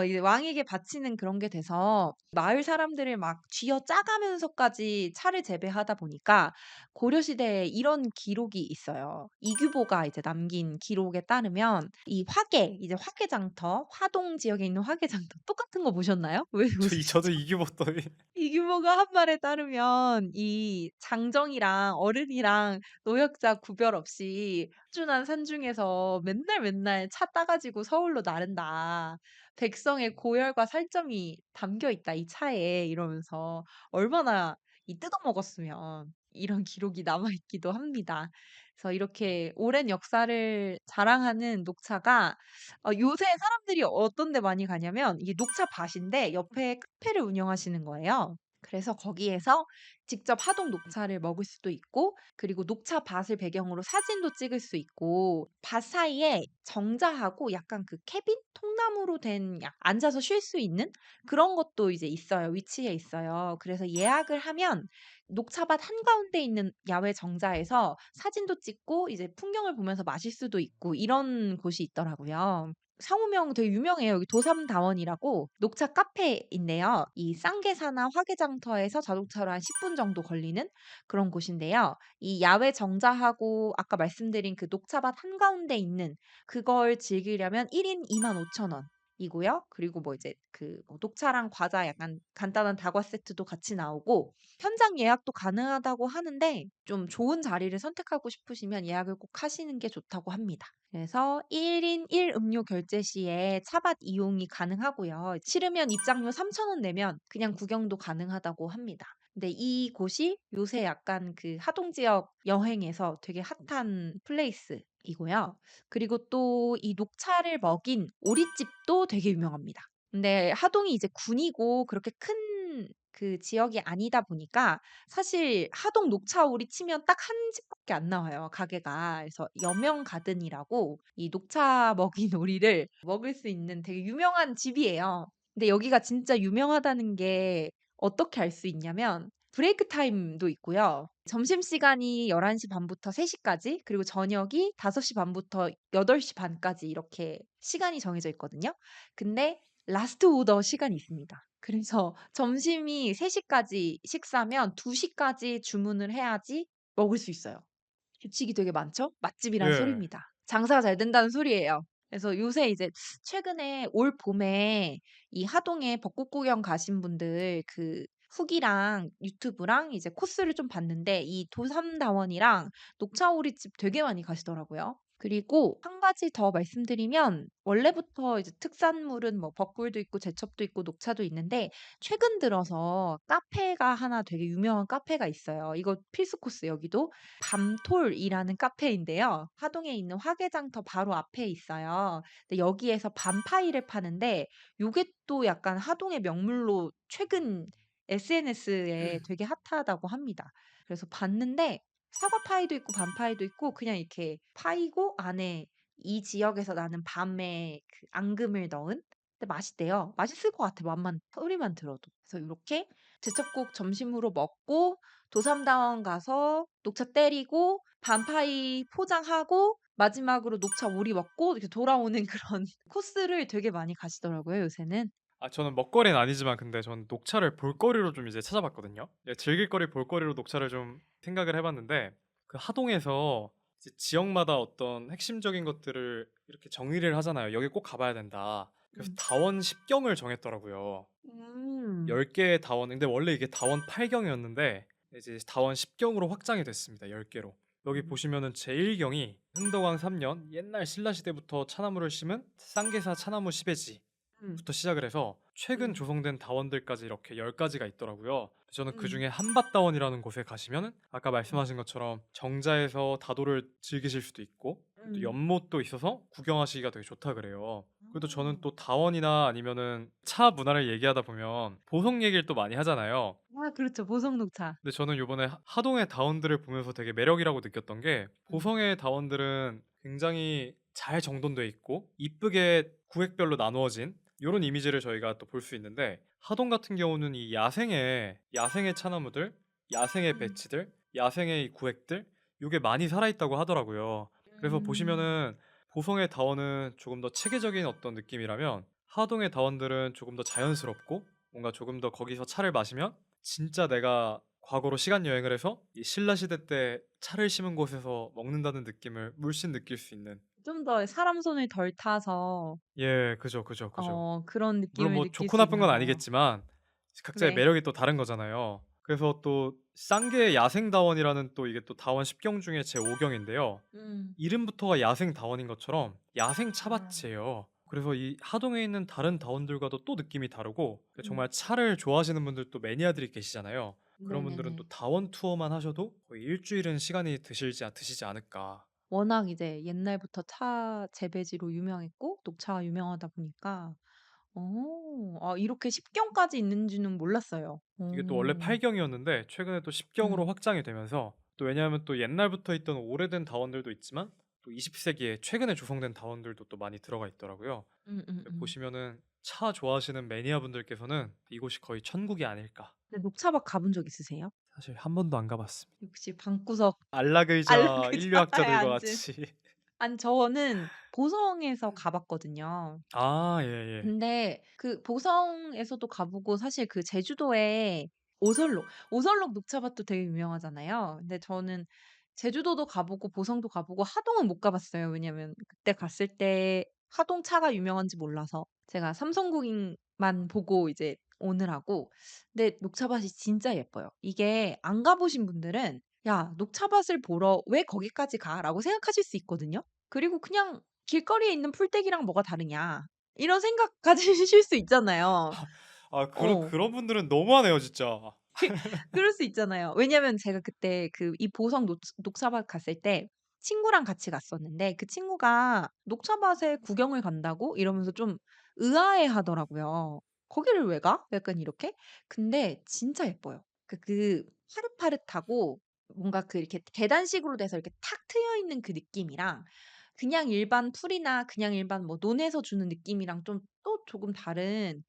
이제 왕에게 바치는 그런 게 돼서 마을 사람들을 막 쥐어짜 가면서까지 차를 재배하다 보니까 고려시대에 이런 기록이 있어요. 이규보가 이제 남긴 기록에 따르면 이 화계, 이제 화계장터, 화동 지역에 있는 화계장터 똑같은 거 보셨나요? 왜 저도 웃으시죠? 이규보더니 이규보가 한 말에 따르면 이 장정이랑 어른이랑 노약자 구별 없이 험준한 산중에서 맨날 맨날 차 따 가지고 서울로 나른다. "백성의 고열과 살점이 담겨 있다 이 차에." 이러면서 얼마나 뜯어 먹었으면 이런 기록이 남아 있기도 합니다. 그래서 이렇게 오랜 역사를 자랑하는 녹차가 요새 사람들이 어떤 데 많이 가냐면 이게 녹차밭인데 옆에 카페를 운영하시는 거예요. 그래서 거기에서 직접 하동 녹차를 먹을 수도 있고 그리고 녹차밭을 배경으로 사진도 찍을 수 있고 밭 사이에 정자하고 약간 그 캐빈? 통나무로 된 앉아서 쉴 수 있는 그런 것도 이제 있어요. 위치해 있어요. 그래서 예약을 하면 녹차밭 한가운데 있는 야외 정자에서 사진도 찍고 이제 풍경을 보면서 마실 수도 있고 이런 곳이 있더라고요. 상호명 되게 유명해요. 여기 도삼다원이라고 녹차 카페인데요. 이 쌍계사나 화계장터에서 자동차로 한 10분 시간 정도 걸리는 그런 곳인데요. 이 야외 정자하고 아까 말씀드린 그 녹차밭 한가운데 있는 그걸 즐기려면 1인 25,000원 이고요. 그리고 뭐 이제 그 뭐 녹차랑 과자 약간 간단한 다과 세트도 같이 나오고 현장 예약도 가능하다고 하는데 좀 좋은 자리를 선택하고 싶으시면 예약을 꼭 하시는 게 좋다고 합니다. 그래서 1인 1 음료 결제 시에 차밭 이용이 가능하고요. 싫으면 입장료 3,000원 내면 그냥 구경도 가능하다고 합니다. 근데 이곳이 요새 약간 그 하동 지역 여행에서 되게 핫한 플레이스이고요. 그리고 또 이 녹차를 먹인 오리집도 되게 유명합니다. 근데 하동이 이제 군이고 그렇게 큰 그 지역이 아니다 보니까 사실 하동 녹차오리 치면 딱 한 집밖에 안 나와요, 가게가. 그래서 여명 가든이라고 이 녹차 먹인 오리를 먹을 수 있는 되게 유명한 집이에요. 근데 여기가 진짜 유명하다는 게 어떻게 알 수 있냐면 브레이크 타임도 있고요. 점심시간이 11시 반부터 3시까지 그리고 저녁이 5시 반부터 8시 반까지 이렇게 시간이 정해져 있거든요. 근데 라스트 오더 시간이 있습니다. 그래서 점심이 3시까지 식사면 2시까지 주문을 해야지 먹을 수 있어요. 규칙이 되게 많죠? 맛집이란 예. 소리입니다. 장사가 잘 된다는 소리예요. 그래서 요새 이제 최근에 올 봄에 이 하동에 벚꽃 구경 가신 분들 그 후기랑 유튜브랑 이제 코스를 좀 봤는데 이 도삼다원이랑 녹차오리집 되게 많이 가시더라고요. 그리고 한 가지 더 말씀드리면 원래부터 이제 특산물은 뭐 벚꿀도 있고 제첩도 있고 녹차도 있는데 최근 들어서 카페가 하나 되게 유명한 카페가 있어요. 이거 필수 코스 여기도. 밤톨이라는 카페인데요. 하동에 있는 화개장터 바로 앞에 있어요. 근데 여기에서 밤파이를 파는데 요게 또 약간 하동의 명물로 최근 SNS에 되게 핫하다고 합니다. 그래서 봤는데 사과 파이도 있고 밤파이도 있고 그냥 이렇게 파이고 안에 이 지역에서 나는 밤의 그 앙금을 넣은 근데 맛있대요. 맛있을 것 같아. 맛만 소리만 들어도. 그래서 요렇게 제첩국 점심으로 먹고 도삼다원 가서 녹차 때리고 반파이 포장하고 마지막으로 녹차 오리 먹고 이렇게 돌아오는 그런 코스를 되게 많이 가시더라고요, 요새는. 아 저는 먹거리는 아니지만 근데 저는 녹차를 볼거리로 좀 이제 찾아봤거든요. 예 즐길 거리 볼거리로 녹차를 좀 생각을 해 봤는데 그 하동에서 이제 지역마다 어떤 핵심적인 것들을 이렇게 정의를 하잖아요. "여기 꼭 가 봐야 된다." 그래서 음. 다원 10 경을 정했더라고요. 음. 10 개의 다원 근데 원래 이게 다원 8 경이었는데 이제 다원 10 경으로 확장이 됐습니다, 10 개로. 여기 음. 보시면은 제1 경이 흥덕왕 3년 옛날 신라 시대부터 차나무를 심은 쌍계사 차나무 시베지 음. 부터 시작을 해서 최근 음. 조성된 다원들까지 이렇게 10 가지가 있더라고요. 저는 음. 그중에 한밭다원이라는 곳에 가시면은 아까 음. 말씀하신 것처럼 정자에서 다도를 즐기실 수도 있고 또 음. 연못도 있어서 구경하시기가 되게 좋다 그래요. 그래도 저는 아. 또 다원이나 아니면은 차 문화를 얘기하다 보면 보석 얘기를 또 많이 하잖아요. 아 그렇죠. 보성녹차. 근데 저는 요번에 하동의 다원들을 보면서 되게 매력이라고 느꼈던 게 음. 보성의 다원들은 굉장히 잘 정돈돼 있고 이쁘게 구획별로 나누어진 요런 이미지를 저희가 또 볼 수 있는데 하동 같은 경우는 이 야생의 차나무들, 야생의 음. 배치들, 야생의 이 구획들 요게 많이 살아있다고 하더라고요. 그래서 음. 보시면은 보성의 다원은 조금 더 체계적인 어떤 느낌이라면 하동의 다원들은 조금 더 자연스럽고 뭔가 조금 더 거기서 차를 마시면 진짜 내가 과거로 시간 여행을 해서 이 신라 시대 때 차를 심은 곳에서 먹는다는 느낌을 물씬 느낄 수 있는 좀 더 사람 손을 덜 타서 예 그죠, 그죠, 그죠. 그런 물론 느낌을 뭐 느낄 좋고 수 나쁜 건 있나봐요. 아니겠지만 각자의 네. 매력이 또 다른 거잖아요. 그래서 또 쌍계 야생다원이라는 또 이게 또 다원 10경 중에 제5 경인데요. 음. 이름부터가 야생다원인 것처럼 야생 아. 차밭이에요. 그래서 이 하동에 있는 다른 다원들과도 또 느낌이 다르고 음. 정말 차를 좋아하시는 분들 또 매니아들이 계시잖아요. 그런 분들은 또 네네네. 다원 투어만 하셔도 거의 일주일은 시간이 드시지 않을까. 워낙 이제 옛날부터 차 재배지로 유명했고 녹차가 유명하다 보니까 이렇게 10 경까지 있는지는 몰랐어요. 이게 또 원래 8 경이었는데 최근에 또 10 경으로 음. 확장이 되면서 또 왜냐하면 또 옛날부터 있던 오래된 다원들도 있지만 또 20세기에 최근에 조성된 다원들도 또 많이 들어가 있더라고요. 음음음. 보시면은 차 좋아하시는 매니아분들께서는 이곳이 거의 천국이 아닐까. 근데 녹차밭 가본 적 있으세요? 사실 한 번도 안 가봤습니다. 역시 방구석 안락의자 인류학자들과 안락의자에 앉은. 같이. 아니 저는 보성에서 가 봤거든요. 아 예예. 근데 그 보성에서도 가 보고 사실 그 제주도에 오설록. 오설록 녹차밭도 되게 유명하잖아요. 근데 저는 제주도도 가 보고 보성도 가 보고 하동은 못 가 봤어요. 왜냐면 그때 갔을 때 하동 차가 유명한지 몰라서 제가 삼성국만 보고 이제 오느라고. 근데 녹차밭이 진짜 예뻐요. 이게 안 가 보신 분들은 '야 녹차밭을 보러 왜 거기까지 가?'라고 생각하실 수 있거든요. 그리고 그냥 '길거리에 있는 풀떼기랑 뭐가 다르냐.' 이런 생각 가지실 수 있잖아요. 아 어. 그런 분들은 너무하네요 진짜. 그럴 수 있잖아요. 왜냐면 제가 그때 그 이 보성 녹차밭 갔을 때 친구랑 같이 갔었는데 그 친구가 "녹차밭에 구경을 간다고?" 이러면서 좀 의아해 하더라고요. "거기를 왜 가?" 약간 이렇게. 근데 진짜 예뻐요. 파릇파릇하고 뭔가 그 이렇게 계단식으로 돼서 이렇게 탁 트여 있는 그 느낌이랑 그냥 일반 풀이나 그냥 일반 뭐 논에서 주는 느낌이랑 좀 또 조금 다른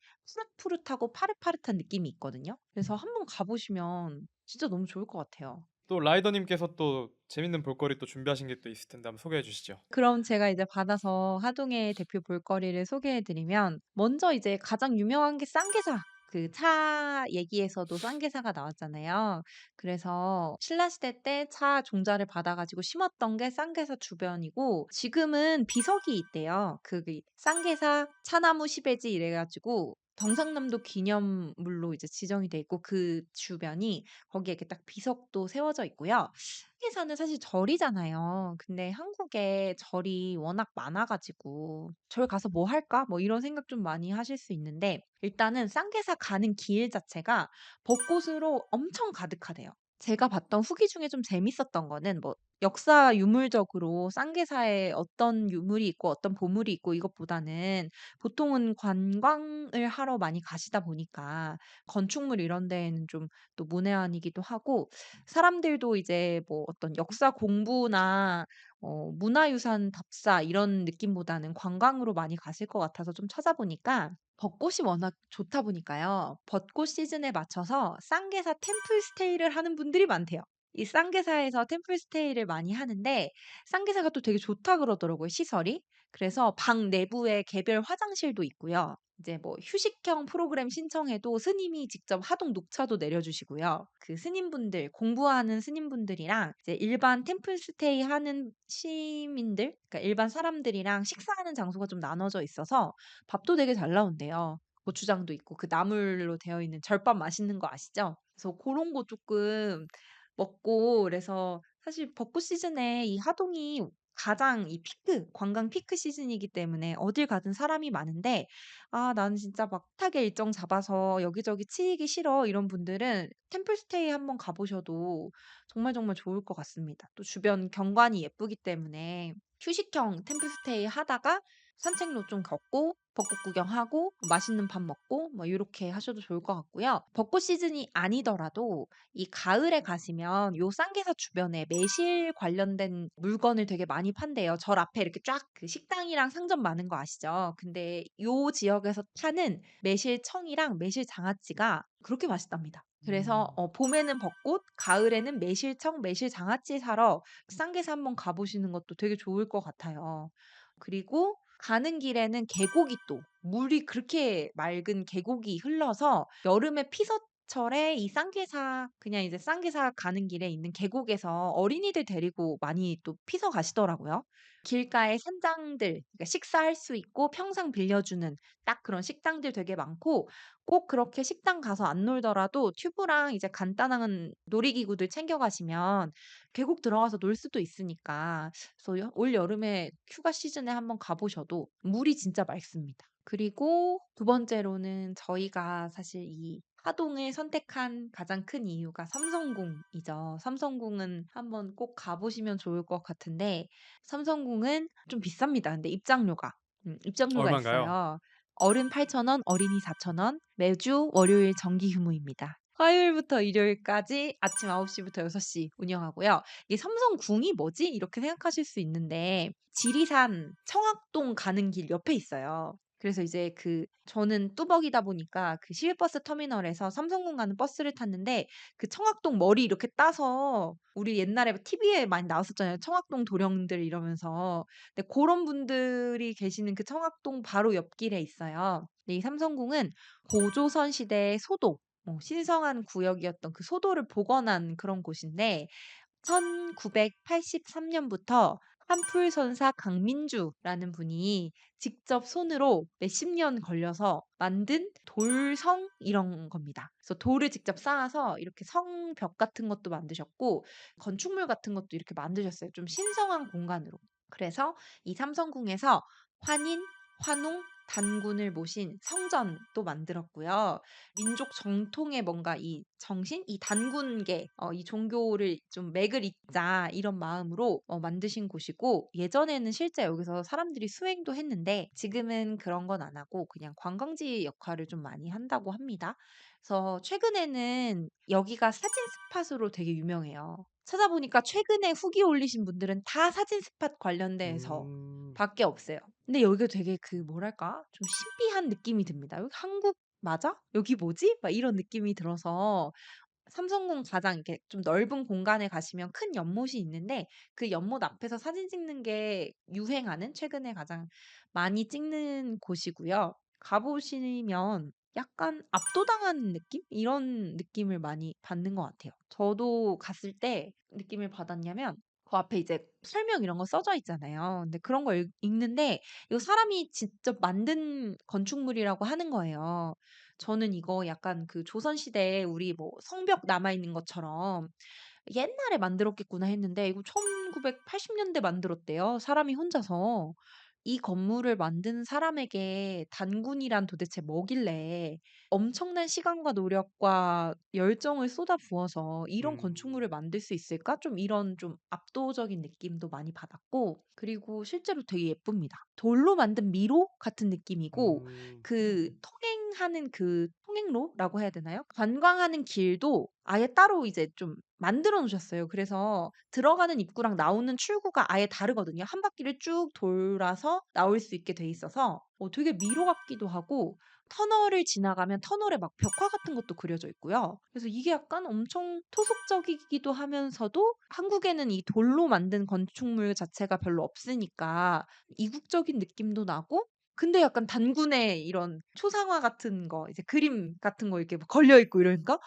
푸릇푸릇하고 파릇파릇한 느낌이 있거든요. 그래서 한번 가 보시면 진짜 너무 좋을 것 같아요. 또 라이더님께서 또 재밌는 볼거리 또 준비하신 게 또 있을 텐데 한번 소개해 주시죠. 그럼 제가 이제 받아서 하동의 대표 볼거리를 소개해 드리면 먼저 이제 가장 유명한 게 쌍게사. 그 차 얘기에서도 쌍게사가 나왔잖아요. 그래서 신라시대 때 차 종자를 받아 가지고 심었던 게 쌍게사 주변이고 지금은 비석이 있대요. 쌍게사 차나무 시베지 이래 가지고 경상남도 기념물로 이제 지정이 돼 있고 그 주변이 거기에 이렇게 딱 비석도 세워져 있고요. 한국에서는 사실 절이잖아요. 근데 한국에 절이 워낙 많아 가지고 '절 가서 뭐 할까?' 뭐 이런 생각 좀 많이 하실 수 있는데 일단은 쌍계사 가는 길 자체가 벚꽃으로 엄청 가득하대요. 제가 봤던 후기 중에 좀 재밌었던 거는 뭐 역사 유물적으로 쌍계사에 어떤 유물이 있고 어떤 보물이 있고 이것보다는 보통은 관광을 하러 많이 가시다 보니까 건축물 이런 데에는 좀 또 문외한이기도 하고 사람들도 이제 뭐 어떤 역사 공부나 문화유산 답사 이런 느낌보다는 관광으로 많이 가실 것 같아서 좀 찾아보니까 벚꽃이 워낙 좋다 보니까요. 벚꽃 시즌에 맞춰서 쌍계사 템플 스테이를 하는 분들이 많대요. 이 쌍계사에서 템플 스테이를 많이 하는데 쌍계사가 또 되게 좋다 그러더라고요, 시설이. 그래서 방 내부에 개별 화장실도 있고요. 이제 뭐 휴식형 프로그램 신청해도 스님이 직접 하동 녹차도 내려주시고요. 그 스님분들 공부하는 스님분들이랑 이제 일반 템플 스테이 하는 시민들 그러니까 일반 사람들이랑 식사하는 장소가 좀 나눠져 있어서 밥도 되게 잘 나온대요. 고추장도 있고 그 나물로 되어 있는 절밥 맛있는 거 아시죠? 그래서 고런 거 쪼끔 먹고 그래서 사실 벚꽃 시즌에 이 하동이 가장 이 관광 피크 시즌이기 때문에 어딜 가든 사람이 많은데 '아 나는 진짜 막 핫하게 일정 잡아서 여기저기 치이기 싫어.' 이런 분들은 템플 스테이 한번 가 보셔도 정말 정말 좋을 것 같습니다. 또 주변 경관이 예쁘기 때문에 휴식형 템플 스테이 하다가 산책로 좀 걷고 벚꽃 구경하고 맛있는 밥 먹고 뭐 요렇게 하셔도 좋을 것 같고요. 벚꽃 시즌이 아니더라도 이 가을에 가시면 요 쌍계사 주변에 매실 관련된 물건을 되게 많이 판대요. 절 앞에 이렇게 쫙 그 식당이랑 상점 많은 거 아시죠? 근데 요 지역에서 파는 매실청이랑 매실 장아찌가 그렇게 맛있답니다. 그래서 음. 봄에는 벚꽃, 가을에는 매실청, 매실 장아찌 사러 쌍계사 한번 가 보시는 것도 되게 좋을 것 같아요. 그리고 가는 길에는 계곡이 또 물이 그렇게 맑은 계곡이 흘러서 여름에 피서철에 이 쌍계사 그냥 이제 쌍계사 가는 길에 있는 계곡에서 어린이들 데리고 많이 또 피서 가시더라고요. 길가에 산장들 그러니까 식사할 수 있고 평상 빌려주는 딱 그런 식당들 되게 많고 꼭 그렇게 식당 가서 안 놀더라도 튜브랑 이제 간단한 놀이기구들 챙겨 가시면 계곡 들어가서 놀 수도 있으니까 그래서 올 여름에 휴가 시즌에 한번 가 보셔도 물이 진짜 맑습니다. 그리고 두 번째로는 저희가 사실 이 하동을 선택한 가장 큰 이유가 삼성궁이죠. 삼성궁은 한번 꼭 가 보시면 좋을 것 같은데 삼성궁은 좀 비쌉니다. 근데 입장료가. 입장료가 얼마인가요? 있어요. 어른 8,000원, 어린이 4,000원, 매주 월요일 정기 휴무입니다. 화요일부터 일요일까지 아침 9시 시부터 6시 운영하고요. 이게 '삼성궁이 뭐지?' 이렇게 생각하실 수 있는데 지리산 청학동 가는 길 옆에 있어요. 그래서 이제 저는 뚜벅이다 보니까 그 시외버스 터미널에서 삼성궁 가는 버스를 탔는데 그 청학동 머리 이렇게 따서 우리 옛날에 TV에 많이 나왔었잖아요. 청학동 도령들 이러면서. 근데 고런 분들이 계시는 그 청학동 바로 옆길에 있어요. 근데 이 삼성궁은 고조선 시대의 소도 신성한 구역이었던 그 소도를 복원한 그런 곳인데 1983 년부터 한풀 선사 강민주라는 분이 직접 손으로 몇십 년 걸려서 만든 돌성 이런 겁니다. 그래서 돌을 직접 쌓아서 이렇게 성벽 같은 것도 만드셨고 건축물 같은 것도 이렇게 만드셨어요. 좀 신성한 공간으로. 그래서 이 삼성궁에서 환인, 환웅, 단군을 모신 성전도 만들었고요. 민족 정통의 뭔가 이 정신, 이 단군계, 이 종교를 좀 맥을 잇자 이런 마음으로 만드신 곳이고 예전에는 실제 여기서 사람들이 수행도 했는데 지금은 그런 건 안 하고 그냥 관광지 역할을 좀 많이 한다고 합니다. 그래서 최근에는 여기가 사진 스팟으로 되게 유명해요. 찾아보니까 최근에 후기 올리신 분들은 다 사진 스팟 관련돼서 음. 밖에 없어요. 근데 여기가 되게 그 뭐랄까? 좀 신비한 느낌이 듭니다. '여기 한국 맞아? 여기 뭐지?' 막 이런 느낌이 들어서 삼성궁 가장 이렇게 좀 넓은 공간에 가시면 큰 연못이 있는데 그 연못 앞에서 사진 찍는 게 유행하는 최근에 가장 많이 찍는 곳이고요. 가 보시면 약간 압도당하는 느낌? 이런 느낌을 많이 받는 것 같아요. 저도 갔을 때 느낌을 받았냐면 그 앞에 이제 설명 이런 거 써져 있잖아요. 근데 그런 걸 읽는데 이거 사람이 직접 만든 건축물이라고 하는 거예요. 저는 이거 약간 그 조선 시대에 우리 뭐 성벽 남아 있는 것처럼 '옛날에 만들었겠구나.' 했는데 이거 1980 년대 만들었대요, 사람이 혼자서. 이 건물을 만든 사람에게 단군이란 도대체 뭐길래 엄청난 시간과 노력과 열정을 쏟아부어서 '이런 음. 건축물을 만들 수 있을까?' 좀 이런 좀 압도적인 느낌도 많이 받았고 그리고 실제로 되게 예쁩니다. 돌로 만든 미로 같은 느낌이고 음. 그 통행하는 그 통행로라고 해야 되나요? 관광하는 길도 아예 따로 이제 좀 만들어 놓으셨어요. 그래서 들어가는 입구랑 나오는 출구가 아예 다르거든요. 한 바퀴를 쭉 돌아서 나올 수 있게 돼 있어서 되게 미로 같기도 하고 터널을 지나가면 터널에 막 벽화 같은 것도 그려져 있고요. 그래서 이게 약간 엄청 토속적이기도 하면서도 한국에는 이 돌로 만든 건축물 자체가 별로 없으니까 이국적인 느낌도 나고 근데 약간 단군의 이런 초상화 같은 거 이제 그림 같은 거 이렇게 막 걸려 있고 이러니까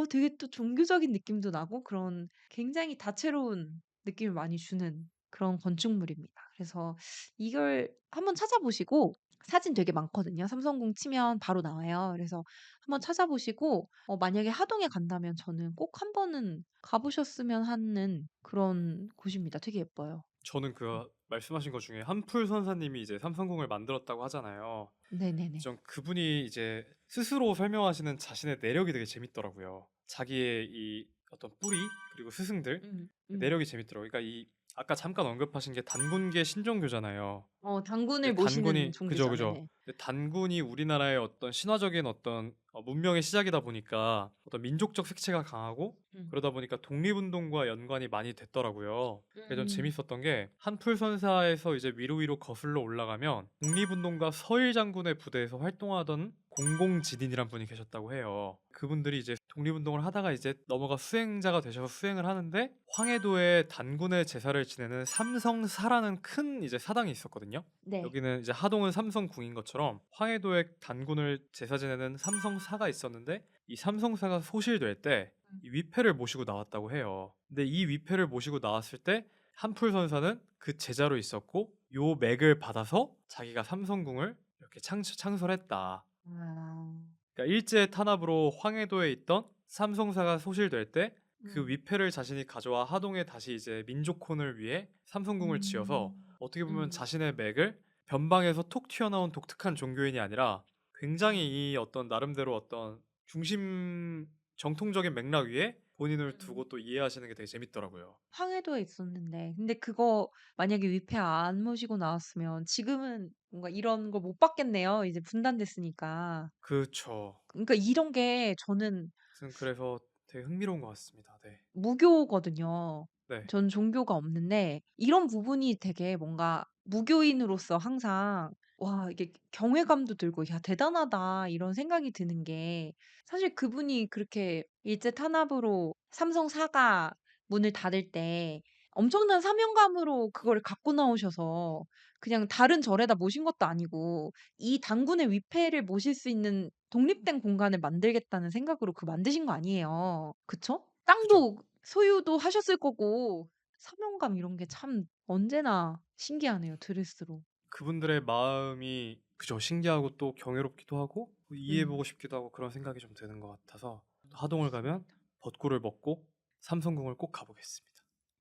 되게 또 종교적인 느낌도 나고 그런 굉장히 다채로운 느낌을 많이 주는 그런 건축물입니다. 그래서 이걸 한번 찾아보시고 사진 되게 많거든요. 삼성궁 치면 바로 나와요. 그래서 한번 찾아보시고 만약에 하동에 간다면 저는 꼭 한 번은 가 보셨으면 하는 그런 곳입니다. 되게 예뻐요. 저는 음. 그 말씀하신 것 중에 한풀 선사님이 이제 삼성궁을 만들었다고 하잖아요. 네네네. 전 그분이 이제 스스로 설명하시는 자신의 내력이 되게 재밌더라고요. 자기의 이 어떤 뿌리 그리고 스승들 음. 그 음. 내력이 재밌더라고요. 그러니까 이 아까 잠깐 언급하신 게 단군계 신종교잖아요. 단군을 근데 모시는 단군이 그죠, 종교죠. 그죠. 네네. 근데 단군이 우리나라의 어떤 신화적인 어떤 문명의 시작이다 보니까 어떤 민족적 색채가 강하고 음. 그러다 보니까 독립운동과 연관이 많이 됐더라고요. 그래서 전 음. 재밌었던 게 한풀선사에서 이제 위로 거슬러 올라가면 독립운동가 서일 장군의 부대에서 활동하던 공공지딘이란 분이 계셨다고 해요. 그분들이 이제 독립운동을 하다가 이제 넘어가 수행자가 되셔서 수행을 하는데 황해도에 단군의 제사를 지내는 삼성사라는 큰 이제 사당이 있었거든요. 네. 여기는 이제 하동은 삼성궁인 것처럼 황해도에 단군을 제사 지내는 삼성사가 있었는데 이 삼성사가 소실될 때 음. 이 위패를 모시고 나왔다고 해요. 근데 이 위패를 모시고 나왔을 때 한풀 선사는 그 제자로 있었고 요 맥을 받아서 자기가 삼성궁을 이렇게 창설했다. 아. 그러니까 일제 탄압으로 황해도에 있던 삼성사가 소실될 때 그 음. 위패를 자신이 가져와 하동에 다시 이제 민족혼을 위해 삼성궁을 지어서 음. 어떻게 보면 음. 자신의 맥을 변방에서 톡 튀어나온 독특한 종교인이 아니라 음. 굉장히 이 어떤 나름대로 어떤 중심 정통적인 맥락 위에 본인을 음. 두고 또 이해하시는 게 되게 재밌더라고요. 황해도에 있었는데 근데 그거 만약에 위패 안 모시고 나왔으면 지금은 뭔가 이런 걸 못 받겠네요. 이제 분단됐으니까. 그쵸. 그러니까 이런 게 저는 아무튼 그래서 되게 흥미로운 것 같습니다. 네. 무교거든요. 네. 전 종교가 없는데 이런 부분이 되게 뭔가 무교인으로서 항상 와 이게 경외감도 들고 '야 대단하다.' 이런 생각이 드는 게 사실 그분이 그렇게 일제 탄압으로 삼성사가 문을 닫을 때 엄청난 사명감으로 그거를 갖고 나오셔서 그냥 다른 절에다 모신 것도 아니고 이 당군의 위패를 모실 수 있는 독립된 공간을 만들겠다는 생각으로 만드신 거 아니에요. 그쵸? 그죠. 땅도 소유도 하셨을 거고 사명감 이런 게 참 언제나 신기하네요, 들을수록. 그분들의 마음이 그죠. 신기하고 또 경이롭기도 하고 이해해 음. 보고 싶기도 하고 그런 생각이 좀 드는 것 같아서 하동을 가면 벚꿀을 먹고 삼성궁을 꼭 가 보겠습니다.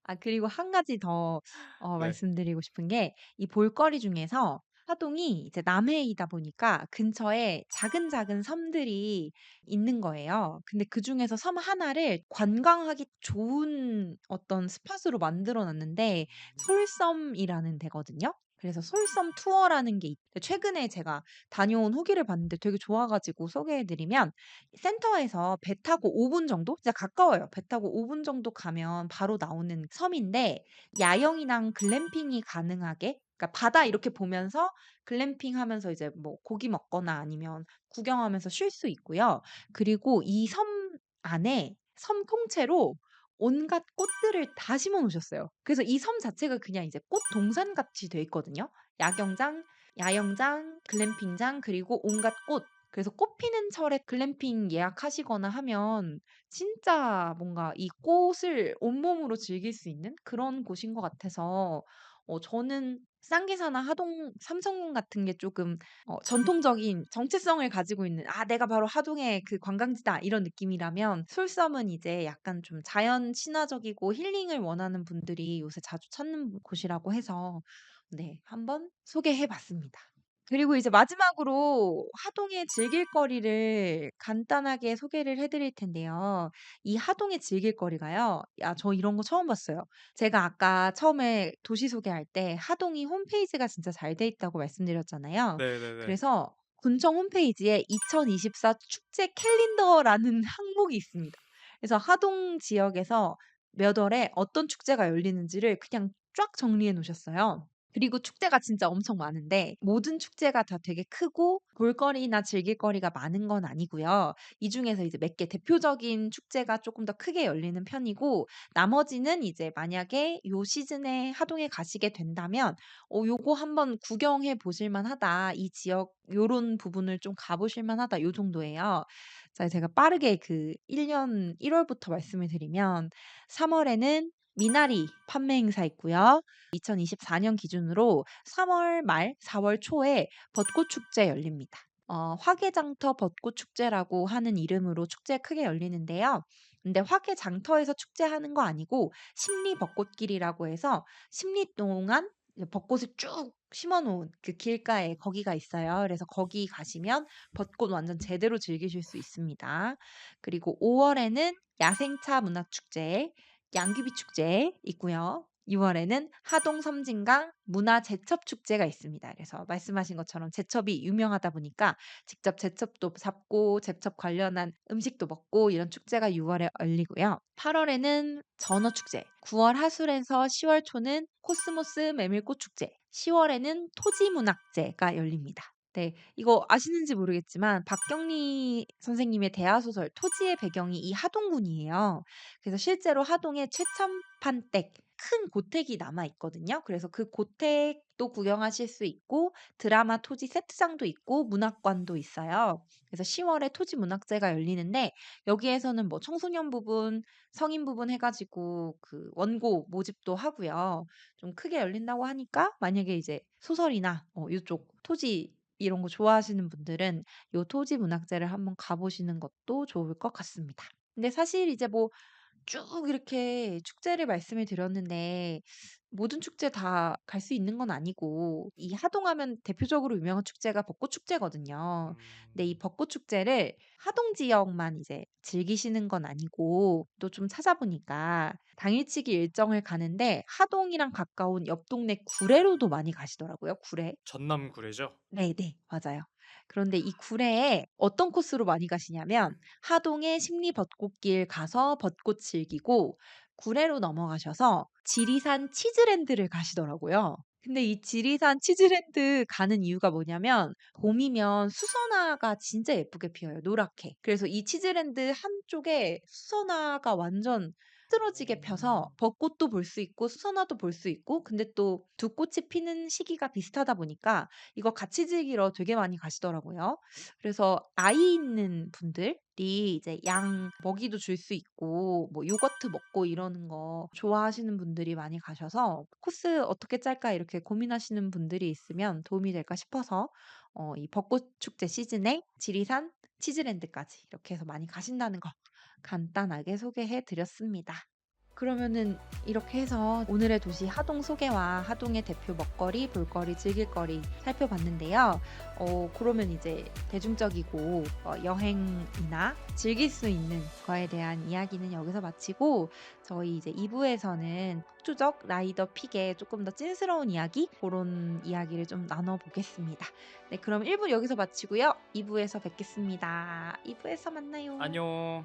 아 그리고 한 가지 더 네. 말씀드리고 싶은 게 이 볼거리 중에서 하동이 이제 남해이다 보니까 근처에 작은 작은 섬들이 있는 거예요. 근데 그중에서 섬 하나를 관광하기 좋은 어떤 스팟으로 만들어 놨는데 솔섬이라는 데거든요. 그래서 솔섬 투어라는 게 최근에 제가 다녀온 후기를 봤는데 되게 좋아 가지고 소개해 드리면 센터에서 배 타고 5분 정도? 진짜 가까워요. 배 타고 5분 정도 가면 바로 나오는 섬인데 야영이랑 글램핑이 가능하게, 그러니까 바다 이렇게 보면서 글램핑하면서 이제 뭐 고기 먹거나 아니면 구경하면서 쉴 수 있고요. 그리고 이 섬 안에 섬 통째로 온갖 꽃들을 다 심어 놓으셨어요. 그래서 이 섬 자체가 그냥 이제 꽃 동산 같이 돼 있거든요. 야경장, 야영장, 글램핑장 그리고 온갖 꽃. 그래서 꽃 피는 철에 글램핑 예약하시거나 하면 진짜 뭔가 이 꽃을 온몸으로 즐길 수 있는 그런 곳인 것 같아서 저는 쌍계사나 하동 삼성군 같은 게 쪼금 전통적인 정체성을 가지고 있는 '아 내가 바로 하동의 그 관광지다.' 이런 느낌이라면 솔섬은 이제 약간 좀 자연 친화적이고 힐링을 원하는 분들이 요새 자주 찾는 곳이라고 해서 네 한번 소개해 봤습니다. 그리고 이제 마지막으로 하동의 즐길 거리를 간단하게 소개를 해 드릴 텐데요. 이 하동의 즐길 거리가요. 야 저 이런 거 처음 봤어요. 제가 아까 처음에 도시 소개할 때 하동이 홈페이지가 진짜 잘 돼 있다고 말씀드렸잖아요. 네네네. 그래서 군청 홈페이지에 2024 축제 캘린더라는 항목이 있습니다. 그래서 하동 지역에서 몇 월에 어떤 축제가 열리는지를 그냥 쫙 정리해 놓으셨어요. 그리고 축제가 진짜 엄청 많은데 모든 축제가 다 되게 크고 볼거리나 즐길거리가 많은 건 아니고요. 이 중에서 이제 몇 개 대표적인 축제가 쪼끔 더 크게 열리는 편이고 나머지는 이제 만약에 요 시즌에 하동에 가시게 된다면 요거 한번 구경해 보실 만하다. 이 지역 요런 부분을 좀 가 보실 만하다. 요 정도예요. 자 제가 빠르게 1년 1 월부터 말씀을 드리면 3 월에는 미나리 판매 행사 있고요. 2024년 기준으로 3월 말 4월 초에 벚꽃 축제 열립니다. 화개장터 벚꽃 축제라고 하는 이름으로 축제 크게 열리는데요. 근데 화개장터에서 축제하는 거 아니고 십리 벚꽃길이라고 해서 십리 동안 이제 벚꽃을 쭉 심어 놓은 그 길가에 거기가 있어요. 그래서 거기 가시면 벚꽃 완전 제대로 즐기실 수 있습니다. 그리고 5 월에는 야생차 문화축제, 양귀비 축제 있고요. 6 월에는 하동 섬진강 문화 제첩 축제가 있습니다. 그래서 말씀하신 것처럼 제첩이 유명하다 보니까 직접 제첩도 잡고 제첩 관련한 음식도 먹고 이런 축제가 6 월에 열리고요. 8 월에는 전어 축제, 9월 하술에서 10월 초는 코스모스 메밀꽃 축제, 10 월에는 토지문학제가 열립니다. 네. 이거 아시는지 모르겠지만 박경리 선생님의 대하소설 토지의 배경이 이 하동군이에요. 그래서 실제로 하동에 최첨판댁 큰 고택이 남아 있거든요. 그래서 그 고택도 구경하실 수 있고 드라마 토지 세트장도 있고 문학관도 있어요. 그래서 10 월에 토지문학제가 열리는데 여기에서는 뭐 청소년 부분, 성인 부분 해 가지고 원고 모집도 하고요. 좀 크게 열린다고 하니까 만약에 이제 소설이나 요쪽 토지 이런 거 좋아하시는 분들은 요 토지문학제를 한번 가 보시는 것도 좋을 것 같습니다. 근데 사실 이제 뭐 쭉 이렇게 축제를 말씀을 드렸는데 모든 축제 다 갈 수 있는 건 아니고 이 하동하면 대표적으로 유명한 축제가 벚꽃 축제거든요. 근데 이 음. 벚꽃 축제를 하동 지역만 이제 즐기시는 건 아니고 또 좀 찾아보니까 당일치기 일정을 가는데 하동이랑 가까운 옆 동네 구례로도 많이 가시더라고요, 구례. 전남 구례죠? 네네. 맞아요. 그런데 이 구례에 어떤 코스로 많이 가시냐면 하동의 십리 벚꽃길 가서 벚꽃 즐기고 구례로 넘어가셔서 지리산 치즈랜드를 가시더라고요. 근데 이 지리산 치즈랜드 가는 이유가 뭐냐면 봄이면 수선화가 진짜 예쁘게 피어요, 노랗게. 그래서 이 치즈랜드 한쪽에 수선화가 완전 흐트러지게 펴서 벚꽃도 볼 수 있고 수선화도 볼 수 있고 근데 또 두 꽃이 피는 시기가 비슷하다 보니까 이거 같이 즐기러 되게 많이 가시더라고요. 그래서 아이 있는 분들이 이제 양 먹이도 줄 수 있고 뭐 요거트 먹고 이러는 거 좋아하시는 분들이 많이 가셔서 '코스 어떻게 짤까?' 이렇게 고민하시는 분들이 있으면 도움이 될까 싶어서 이 벚꽃 축제 시즌에 지리산 치즈랜드까지 이렇게 해서 많이 가신다는 거 간단하게 소개해 드렸습니다. 그러면은 이렇게 해서 오늘의 도시 하동 소개와 하동의 대표 먹거리, 볼거리, 즐길거리 살펴봤는데요. 그러면 이제 대중적이고 여행이나 즐길 수 있는 거에 대한 이야기는 여기서 마치고 저희 이제 2 부에서는 폭주적 라이더 픽의 조금 더 찐스러운 이야기 고런 이야기를 좀 나눠 보겠습니다. 네 그럼 1부 여기서 마치고요. 2 부에서 뵙겠습니다. 2 부에서 만나요. 안녕.